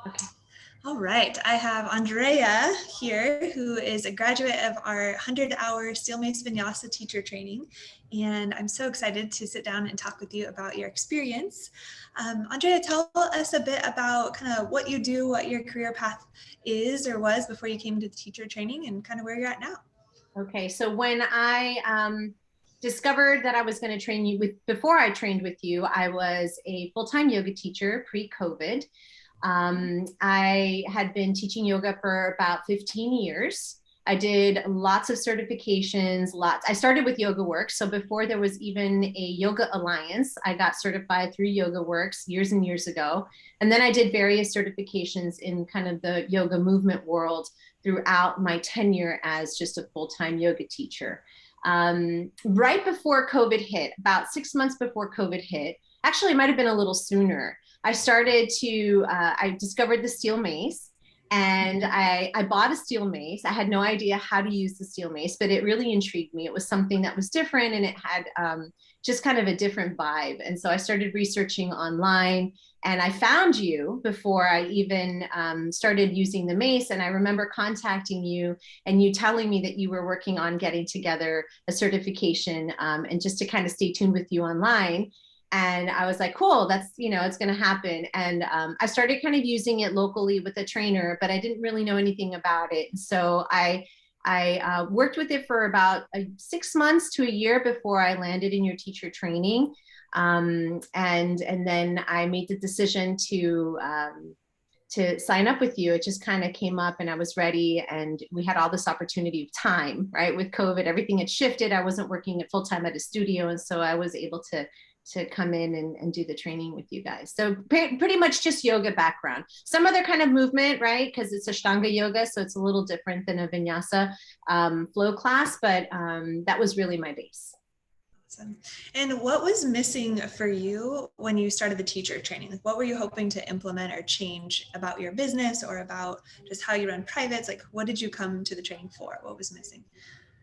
Okay. All right, I have Andrea here, who is a graduate of our 100-hour Steel Mace Vinyasa teacher training, and I'm so excited to sit down and talk with you about your experience. Andrea, tell us a bit about kind of what you do, what your career path is or was before you came to the teacher training, and kind of where you're at now. Okay. So when I discovered that I was going to train you before I trained with you, I was a full-time yoga teacher pre-COVID. I had been teaching yoga for about 15 years. I did lots of certifications, I started with Yoga Works. So before there was even a Yoga Alliance, I got certified through Yoga Works years and years ago. And then I did various certifications in kind of the yoga movement world throughout my tenure as just a full-time yoga teacher. Right before COVID hit, about 6 months before COVID hit, actually it might have been a little sooner, I discovered the steel mace, and I bought a steel mace. I had no idea how to use the steel mace, but it really intrigued me. It was something that was different, and it had just kind of a different vibe. And so I started researching online, and I found you before I even started using the mace. And I remember contacting you and you telling me that you were working on getting together a certification, and just to kind of stay tuned with you online. And I was like, cool, that's, it's going to happen. And I started kind of using it locally with a trainer, but I didn't really know anything about it. So I worked with it for about 6 months to a year before I landed in your teacher training. And then I made the decision to sign up with you. It just kind of came up and I was ready, and we had all this opportunity of time, right? With COVID, everything had shifted. I wasn't working at full time at a studio. And so I was able to come in and do the training with you guys. So pretty much just yoga background, some other kind of movement, right? Because it's Ashtanga yoga. So it's a little different than a Vinyasa flow class, but that was really my base. Awesome. And what was missing for you when you started the teacher training? Like, what were you hoping to implement or change about your business or about just how you run privates? Like, what did you come to the training for? What was missing?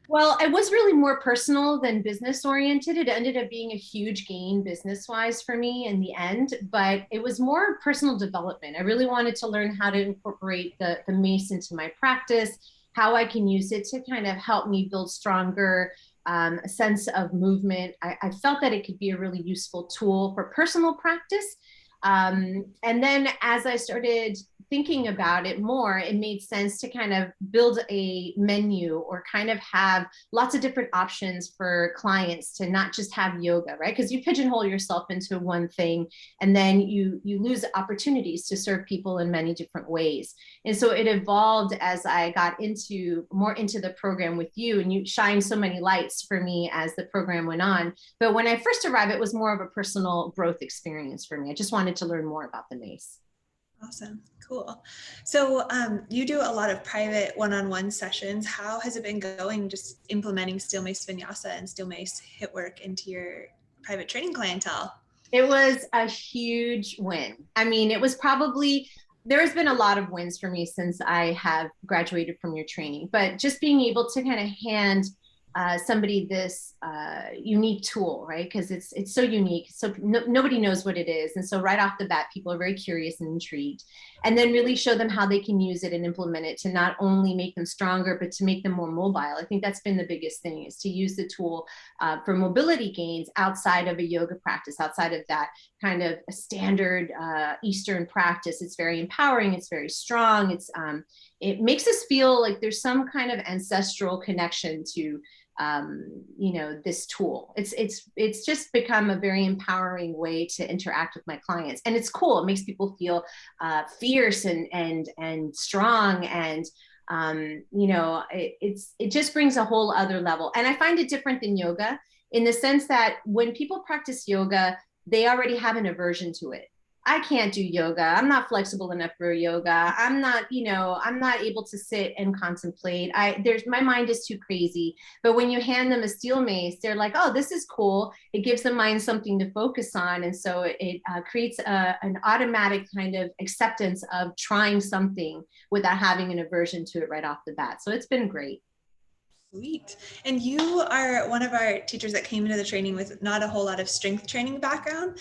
Well, it was really more personal than business oriented. It ended up being a huge gain business wise for me in the end, but it was more personal development. I really wanted to learn how to incorporate the Mace into my practice, how I can use it to kind of help me build stronger a sense of movement. I felt that it could be a really useful tool for personal practice. And then as I started thinking about it more, it made sense to kind of build a menu or kind of have lots of different options for clients to not just have yoga, right? Because you pigeonhole yourself into one thing, and then you lose opportunities to serve people in many different ways. And so it evolved as I got more into the program with you, and you shined so many lights for me as the program went on. But when I first arrived, it was more of a personal growth experience for me. I just wanted to learn more about the Mace. Awesome. Cool. So you do a lot of private one-on-one sessions. How has it been going just implementing Steel Mace Vinyasa and Steel Mace HIIT work into your private training clientele? It was a huge win. I mean, there's been a lot of wins for me since I have graduated from your training, but just being able to kind of hand somebody this unique tool, right? Because it's so unique. So nobody knows what it is. And so right off the bat, people are very curious and intrigued. And then really show them how they can use it and implement it to not only make them stronger, but to make them more mobile. I think that's been the biggest thing, is to use the tool for mobility gains outside of a yoga practice, outside of that kind of a standard Eastern practice. It's very empowering. It's very strong. It makes us feel like there's some kind of ancestral connection to this tool. It's just become a very empowering way to interact with my clients, and it's cool. It makes people feel fierce and strong, and it just brings a whole other level. And I find it different than yoga in the sense that when people practice yoga, they already have an aversion to it. I can't do yoga. I'm not flexible enough for yoga. I'm not able to sit and contemplate. My mind is too crazy. But when you hand them a steel mace, they're like, oh, this is cool. It gives the mind something to focus on. And so it creates an automatic kind of acceptance of trying something without having an aversion to it right off the bat. So it's been great. Sweet. And you are one of our teachers that came into the training with not a whole lot of strength training background,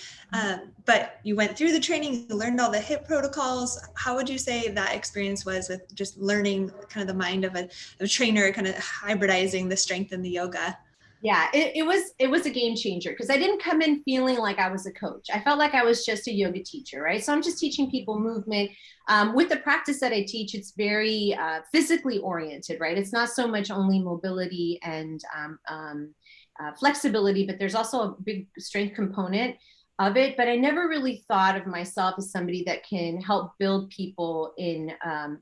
but you went through the training, you learned all the HIIT protocols. How would you say that experience was with just learning kind of the mind of a trainer, kind of hybridizing the strength and the yoga? Yeah, it was a game changer because I didn't come in feeling like I was a coach. I felt like I was just a yoga teacher, right? So I'm just teaching people movement. With the practice that I teach, it's very physically oriented, right? It's not so much only mobility and flexibility, but there's also a big strength component of it. But I never really thought of myself as somebody that can help build people in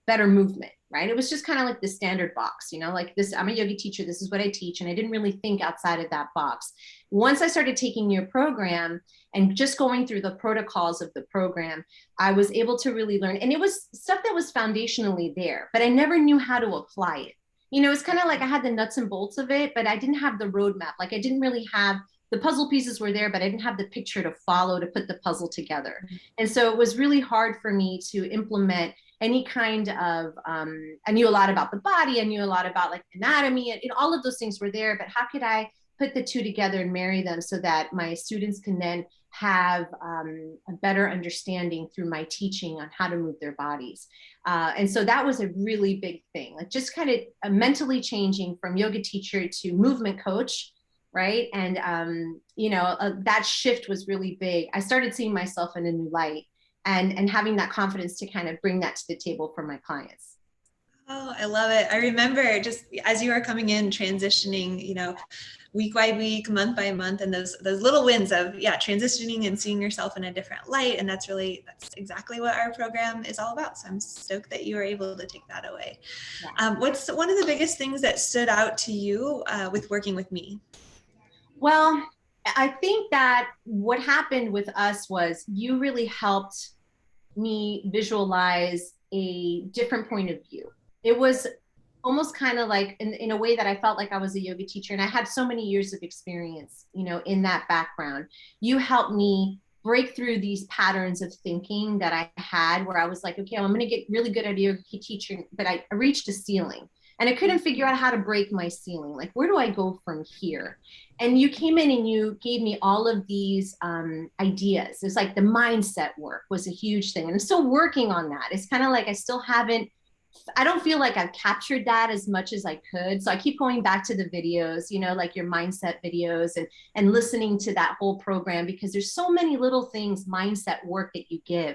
better movement, right? It was just kind of like the standard box, like this, I'm a yoga teacher, this is what I teach. And I didn't really think outside of that box. Once I started taking your program and just going through the protocols of the program, I was able to really learn. And it was stuff that was foundationally there, but I never knew how to apply it. It's kind of like I had the nuts and bolts of it, but I didn't have the roadmap. Like I didn't really have the puzzle pieces were there, but I didn't have the picture to follow to put the puzzle together. And so it was really hard for me to implement any kind of, I knew a lot about the body, I knew a lot about like anatomy, and all of those things were there, but how could I put the two together and marry them so that my students can then have a better understanding through my teaching on how to move their bodies. And so that was a really big thing, like just kind of mentally changing from yoga teacher to movement coach, right? And, that shift was really big. I started seeing myself in a new light and having that confidence to kind of bring that to the table for my clients. Oh, I love it. I remember just as you were coming in, transitioning, week by week, month by month, and those little wins of, transitioning and seeing yourself in a different light. And that's exactly what our program is all about. So I'm stoked that you were able to take that away. Yeah. What's one of the biggest things that stood out to you with working with me? Well, I think that what happened with us was you really helped me visualize a different point of view. It was almost kind of like in a way that I felt like I was a yoga teacher and I had so many years of experience, in that background. You helped me break through these patterns of thinking that I had where I was like, okay, I'm going to get really good at a yoga teacher, but I reached a ceiling. And I couldn't figure out how to break my ceiling. Like, where do I go from here? And you came in and you gave me all of these ideas. It's like the mindset work was a huge thing. And I'm still working on that. It's kind of like I don't feel like I've captured that as much as I could. So I keep going back to the videos, like your mindset videos and listening to that whole program, because there's so many little things, mindset work that you give.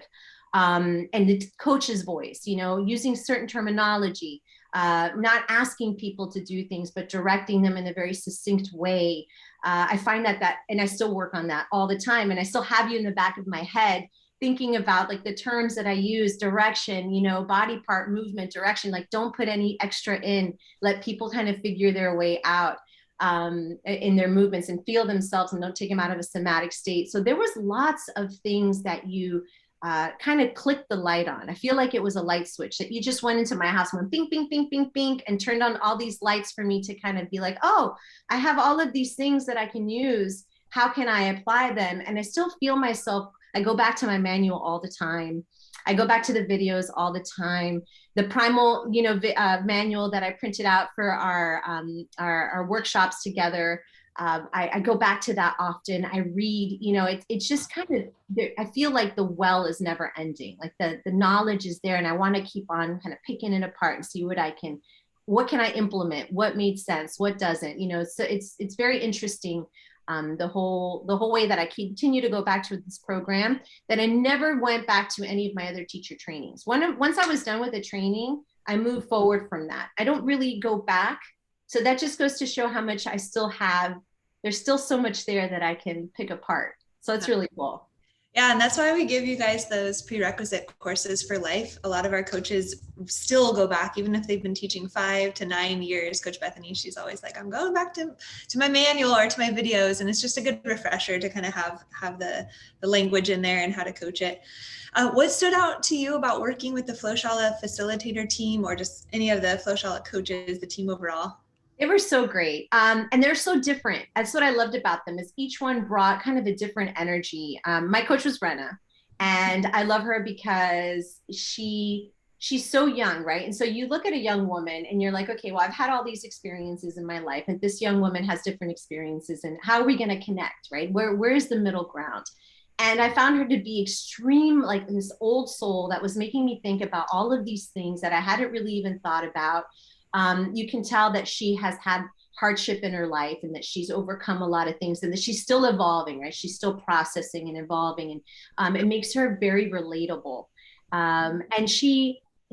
And the coach's voice, using certain terminology, not asking people to do things, but directing them in a very succinct way. I find that, and I still work on that all the time. And I still have you in the back of my head thinking about like the terms that I use, direction, body part movement, direction, like don't put any extra in, let people kind of figure their way out in their movements and feel themselves and don't take them out of a somatic state. So there was lots of things that you kind of clicked the light on. I feel like it was a light switch that you just went into my house and went bing, bing, bing, bing, bing, and turned on all these lights for me to kind of be like, oh, I have all of these things that I can use. How can I apply them? And I still feel myself. I go back to my manual all the time. I go back to the videos all the time. The primal, manual that I printed out for our workshops together. I go back to that often. I read, it's just kind of, I feel like the well is never ending. Like the knowledge is there and I want to keep on kind of picking it apart and see what can I implement? What made sense? What doesn't, so it's very interesting. The whole way that I continue to go back to this program, that I never went back to any of my other teacher trainings. Once I was done with the training, I moved forward from that. I don't really go back. So that just goes to show how much I still have. There's still so much there that I can pick apart. So it's really cool. Yeah, and that's why we give you guys those prerequisite courses for life. A lot of our coaches still go back, even if they've been teaching 5 to 9 years. Coach Bethany, she's always like, I'm going back to my manual or to my videos. And it's just a good refresher to kind of have the language in there and how to coach it. What stood out to you about working with the Flowshala Facilitator team or just any of the Flowshala coaches, the team overall? They were so great. And they're so different. That's what I loved about them, is each one brought kind of a different energy. My coach was Brenna, and I love her because she she's so young, right? And so you look at a young woman and you're like, okay, well, I've had all these experiences in my life, and this young woman has different experiences, and how are we going to connect, right? Where's the middle ground? And I found her to be extreme, like this old soul that was making me think about all of these things that I hadn't really even thought about. You can tell that she has had hardship in her life and that she's overcome a lot of things and that she's still evolving, right? She's still processing and evolving. And it makes her very relatable. And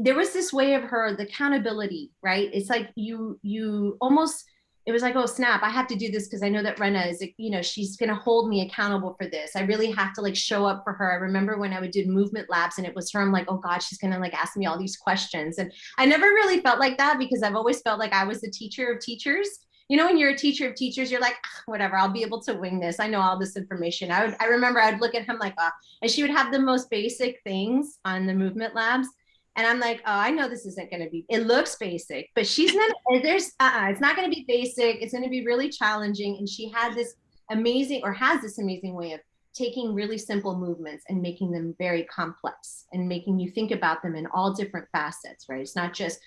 there was this way of her, the accountability, right? It's like you almost, it was like, oh snap, I have to do this because I know that Rena is, she's going to hold me accountable for this. I really have to like show up for her. I remember when I would do movement labs and it was her, I'm like, oh God, she's going to like ask me all these questions. And I never really felt like that because I've always felt like I was the teacher of teachers. When you're a teacher of teachers, you're like, whatever, I'll be able to wing this. I know all this information. I remember I'd look at him like, and she would have the most basic things on the movement labs. And I'm like, oh, I know this isn't going to be, it looks basic, but she's not, it's not going to be basic. It's going to be really challenging. And she had this amazing, or has this amazing way of taking really simple movements and making them very complex and making you think about them in all different facets, right? It's not just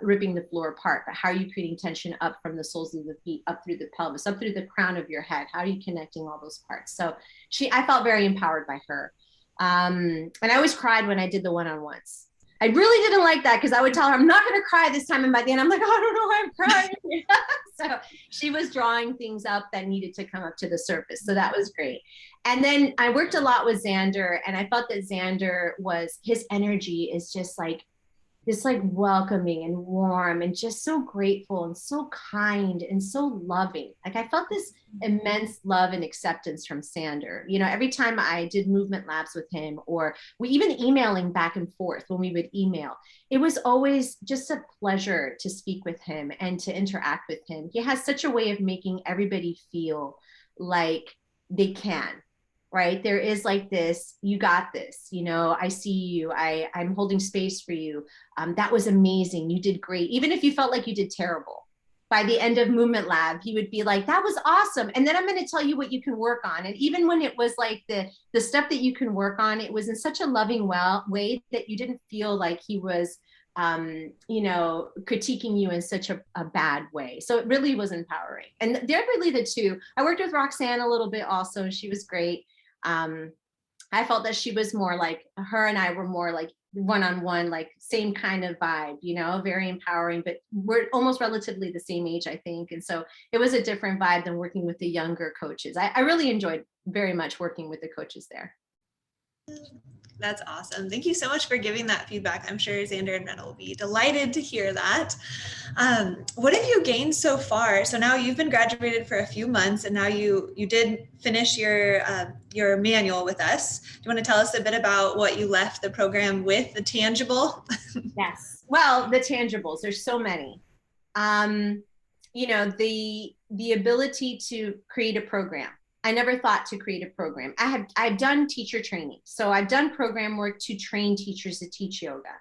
ripping the floor apart, but how are you creating tension up from the soles of the feet, up through the pelvis, up through the crown of your head? How are you connecting all those parts? So I felt very empowered by her. And I always cried when I did the one-on-ones. I really didn't like that because I would tell her, I'm not going to cry this time. And by the end, I'm like, oh, I don't know why I'm crying. So she was drawing things up that needed to come up to the surface. So that was great. And then I worked a lot with Xander, and I felt that his energy is just like this, like welcoming and warm and just so grateful and so kind and so loving. Like I felt this immense love and acceptance from Xander. Every time I did movement labs with him, or we even emailing back and forth when we would email, it was always just a pleasure to speak with him and to interact with him. He has such a way of making everybody feel like they can. Right? There is like this, you got this, I see you, I'm holding space for you. That was amazing. You did great. Even if you felt like you did terrible, by the end of movement lab, he would be like, that was awesome. And then I'm going to tell you what you can work on. And even when it was like the stuff that you can work on, it was in such a loving way that you didn't feel like he was, critiquing you in such a bad way. So it really was empowering. And they're really the two. I worked with Roxanne a little bit also. She was great. I felt that she was more like, her and I were more like one-on-one, like same kind of vibe, very empowering, but we're almost relatively the same age, I think. And so it was a different vibe than working with the younger coaches. I really enjoyed very much working with the coaches there. That's awesome. Thank you so much for giving that feedback. I'm sure Xander and Rena will be delighted to hear that. What have you gained so far? So now you've been graduated for a few months, and now you did finish your manual with us. Do you want to tell us a bit about what you left the program with, the tangible? Yes. Well, the tangibles, there's so many. The ability to create a program. I never thought to create a program. I've done teacher training. So I've done program work to train teachers to teach yoga,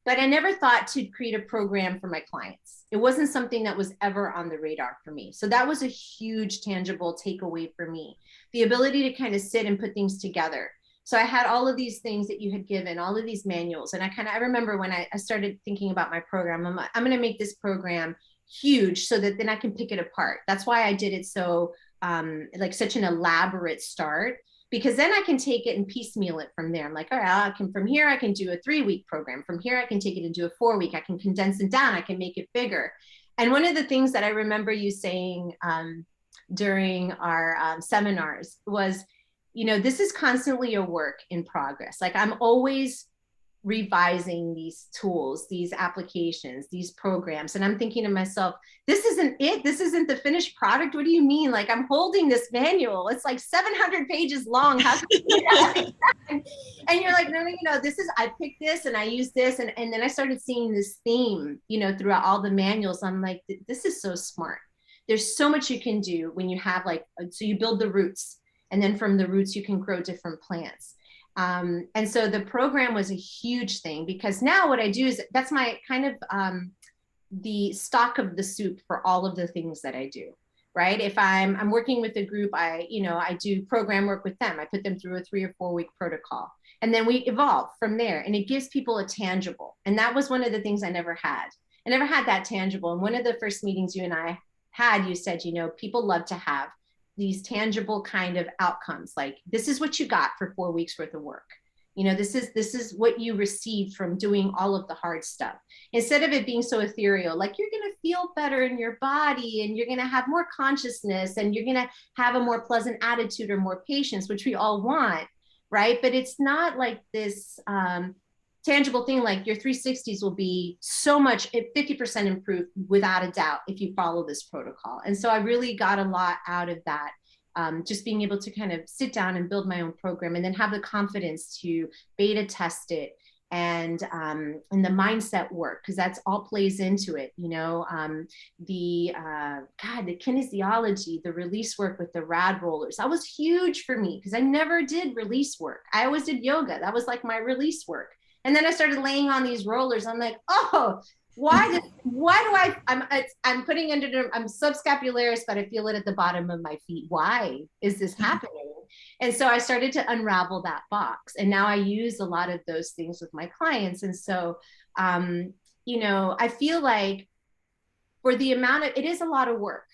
but I never thought to create a program for my clients. It wasn't something that was ever on the radar for me. So that was a huge tangible takeaway for me. The ability to kind of sit and put things together. So I had all of these things that you had given, all of these manuals. And I remember when I started thinking about my program, I'm going to make this program huge so that then I can pick it apart. That's why I did it so like such an elaborate start, because then I can take it and piecemeal it from there. I'm like, all right, from here, I can do a 3-week program. From here, I can take it and do a 4-week. I can condense it down. I can make it bigger. And one of the things that I remember you saying during our seminars was, this is constantly a work in progress. Like I'm always revising these tools, these applications, these programs. And I'm thinking to myself, this isn't it. This isn't the finished product. What do you mean? Like I'm holding this manual. It's like 700 pages long. How can you And you're like, no, I picked this and I use this. And then I started seeing this theme, throughout all the manuals. I'm like, this is so smart. There's so much you can do when you have so you build the roots, and then from the roots, you can grow different plants. And so the program was a huge thing, because now what I do is that's my kind of the stock of the soup for all of the things that I do. right? If I'm working with a group, I do program work with them. I put them through a 3 or 4 week protocol, and then we evolve from there. And it gives people a tangible. And that was one of the things I never had. I never had that tangible. And one of the first meetings you and I had, you said, people love to have these tangible kind of outcomes. Like, this is what you got for 4 weeks worth of work. This is what you received from doing all of the hard stuff. Instead of it being so ethereal, like, you're going to feel better in your body, and you're going to have more consciousness, and you're going to have a more pleasant attitude or more patience, which we all want, right? But it's not like this tangible thing, like your 360s will be so much, 50% improved without a doubt if you follow this protocol. And so I really got a lot out of that. Just being able to kind of sit down and build my own program, and then have the confidence to beta test it, and the mindset work, because that's all plays into it. The kinesiology, the release work with the RAD rollers, that was huge for me, because I never did release work. I always did yoga. That was like my release work. And then I started laying on these rollers. I'm like, oh, I'm putting I'm subscapularis, but I feel it at the bottom of my feet. Why is this happening? And so I started to unravel that box. And now I use a lot of those things with my clients. And so, I feel like for the amount of, it is a lot of work,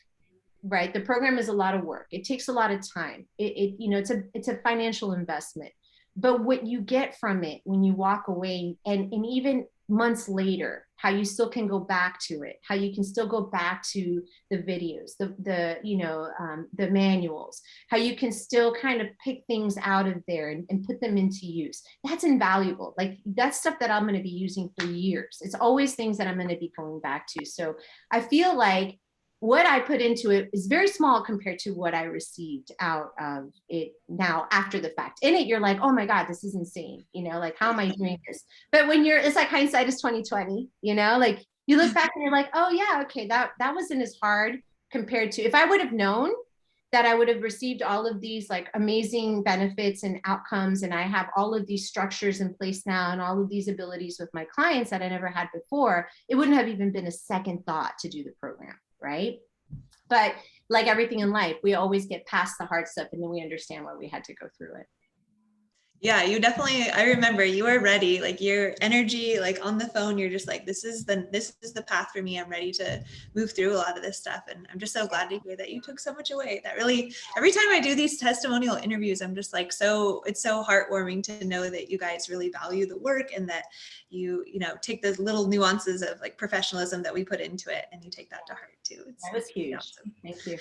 right? The program is a lot of work. It takes a lot of time. It's a financial investment. But what you get from it when you walk away, and even months later, how you still can go back to it, how you can still go back to the videos, the manuals, how you can still kind of pick things out of there and put them into use. That's invaluable. Like, that's stuff that I'm going to be using for years. It's always things that I'm going to be going back to. So I feel like what I put into it is very small compared to what I received out of it now after the fact. In it, you're like, oh my God, this is insane. Like, how am I doing this? But when it's like hindsight is 2020, like, you look back and you're like, oh yeah, okay, that wasn't as hard compared to, if I would have known that I would have received all of these like amazing benefits and outcomes, and I have all of these structures in place now and all of these abilities with my clients that I never had before, it wouldn't have even been a second thought to do the program. Right. But like everything in life, we always get past the hard stuff, and then we understand why we had to go through it. Yeah, you definitely, I remember you were ready, like your energy, like on the phone, you're just like, this is the path for me. I'm ready to move through a lot of this stuff. And I'm just so glad to hear that you took so much away. That really, every time I do these testimonial interviews, I'm just like, it's so heartwarming to know that you guys really value the work, and that you take those little nuances of like professionalism that we put into it, and you take that to heart too. That was huge. Awesome. Thank you.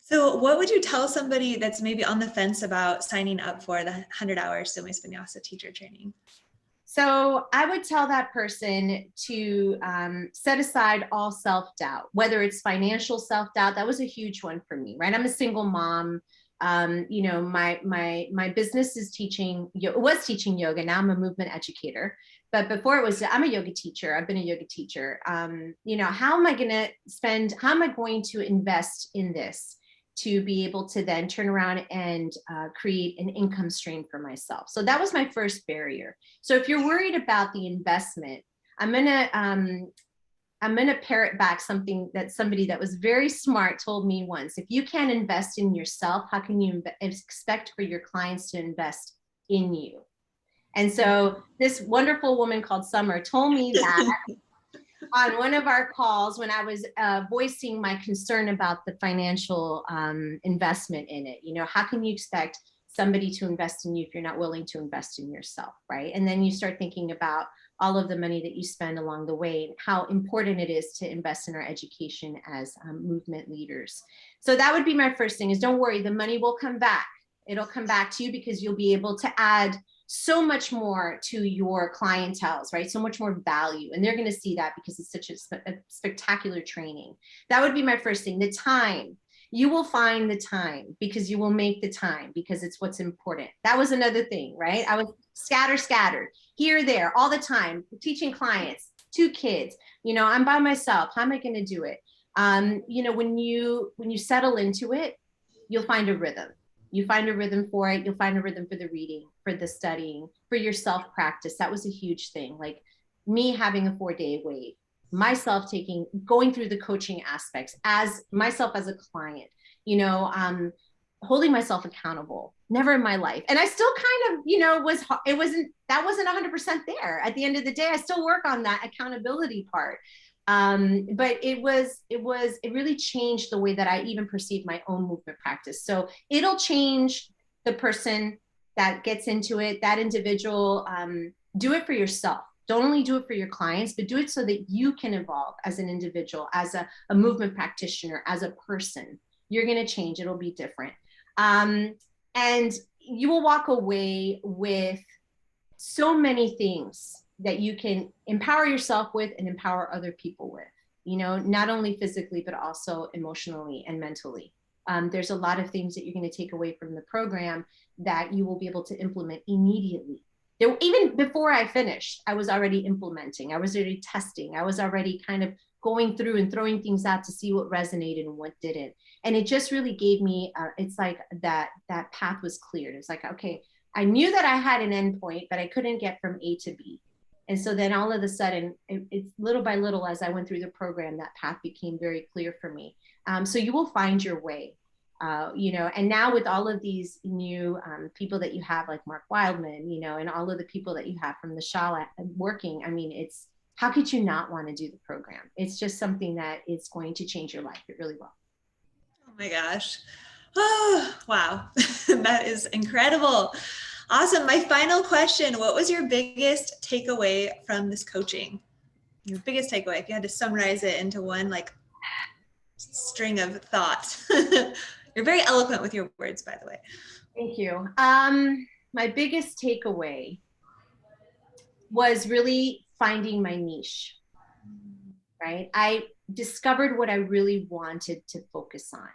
So what would you tell somebody that's maybe on the fence about signing up for the 100-hour Still Mace Vinyasa teacher training? So I would tell that person to set aside all self-doubt, whether it's financial self-doubt. That was a huge one for me, right? I'm a single mom. My business is was teaching yoga. Now I'm a movement educator. But before I'm a yoga teacher. I've been a yoga teacher. How am I going to invest in this to be able to then turn around and create an income stream for myself? So that was my first barrier. So if you're worried about the investment, I'm gonna parrot back something that somebody that was very smart told me once. If you can't invest in yourself, how can you expect for your clients to invest in you? And so this wonderful woman called Summer told me that on one of our calls when I was voicing my concern about the financial investment in it. How can you expect somebody to invest in you if you're not willing to invest in yourself, right? And then you start thinking about all of the money that you spend along the way, and how important it is to invest in our education as movement leaders. So that would be my first thing, is don't worry, the money will come back. It'll come back to you, because you'll be able to add so much more to your clientels, right? So much more value. And they're going to see that because it's such a spectacular training. That would be my first thing. The time. You will find the time, because you will make the time, because it's what's important. That was another thing, right? I was scattered here, there, all the time, teaching clients, 2 kids, I'm by myself. How am I going to do it? When you settle into it, you'll find a rhythm. You find a rhythm for it. You'll find a rhythm for the reading, for the studying, for your self-practice. That was a huge thing. Like me having a 4-day wait, myself going through the coaching aspects as myself as a client, you know, holding myself accountable, never in my life. And I still kind of, you know, that wasn't 100% there. At the end of the day, I still work on that accountability part. But it really changed the way that I even perceive my own movement practice. So it'll change the person that gets into it, that individual. Do it for yourself. Don't only do it for your clients, but do it so that you can evolve as an individual, as a movement practitioner, as a person. You're going to change. It'll be different. And you will walk away with so many things that you can empower yourself with and empower other people with, you know, not only physically, but also emotionally and mentally. There's a lot of things that you're going to take away from the program that you will be able to implement immediately. Even before I finished, I was already implementing, I was already testing, I was already kind of going through and throwing things out to see what resonated and what didn't. And it just really gave me, it's like that path was cleared. It's like, okay, I knew that I had an endpoint, but I couldn't get from A to B. And so then all of a sudden, it's little by little, as I went through the program, that path became very clear for me. So you will find your way. You know, and now with all of these new people that you have, like Mark Wildman, you know, and all of the people that you have from the Shala working, I mean, how could you not want to do the program? It's just something that is going to change your life. It really will. Oh my gosh. Oh, wow. That is incredible. Awesome. My final question, what was your biggest takeaway from this coaching? Your biggest takeaway, if you had to summarize it into one like string of thoughts. You're very eloquent with your words, by the way. Thank you. My biggest takeaway was really finding my niche, right? I discovered what I really wanted to focus on.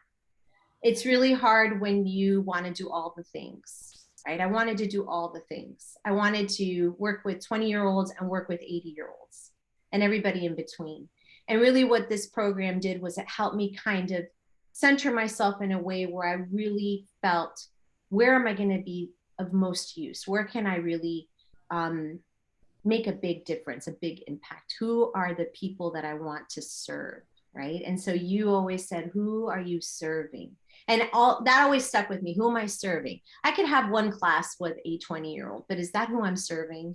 It's really hard when you want to do all the things, right? I wanted to do all the things. I wanted to work with 20-year-olds and work with 80-year-olds and everybody in between. And really what this program did was it helped me kind of center myself in a way where I really felt, where am I going to be of most use? Where can I really make a big difference, a big impact? Who are the people that I want to serve, right? And so you always said, who are you serving? And all that always stuck with me. Who am I serving? I could have one class with a 20-year-old, but is that who I'm serving?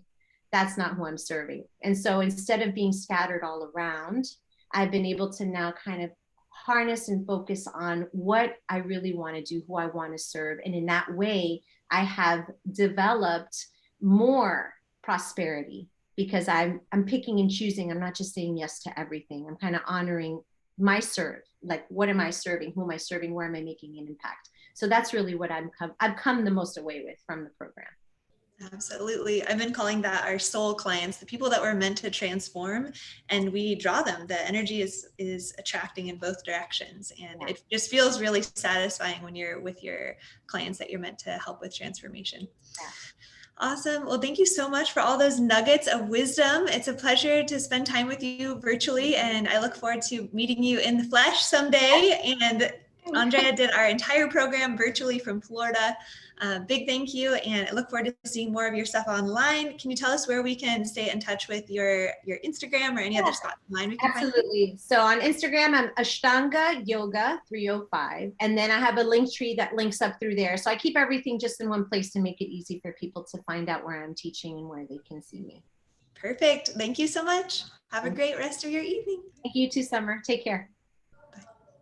That's not who I'm serving. And so instead of being scattered all around, I've been able to now kind of harness and focus on what I really want to do, who I want to serve. And in that way, I have developed more prosperity because I'm picking and choosing. I'm not just saying yes to everything. I'm kind of honoring my serve. Like, what am I serving? Who am I serving? Where am I making an impact? So that's really what I've come the most away with from the program. Absolutely. I've been calling that our soul clients, the people that were meant to transform, and we draw them. The energy is attracting in both directions. And it just feels really satisfying when you're with your clients that you're meant to help with transformation. Yeah. Awesome. Well, thank you so much for all those nuggets of wisdom. It's a pleasure to spend time with you virtually, and I look forward to meeting you in the flesh someday. And Andrea did our entire program virtually from Florida. Big thank you, and I look forward to seeing more of your stuff online. Can you tell us where we can stay in touch with your Instagram or any other spot online we can Absolutely. find? So on Instagram, I'm Ashtanga Yoga 305, and then I have a link tree that links up through there. So I keep everything just in one place to make it easy for people to find out where I'm teaching and where they can see me. Perfect. Thank you so much. Have a great rest of your evening. Thank you too, Summer. Take care.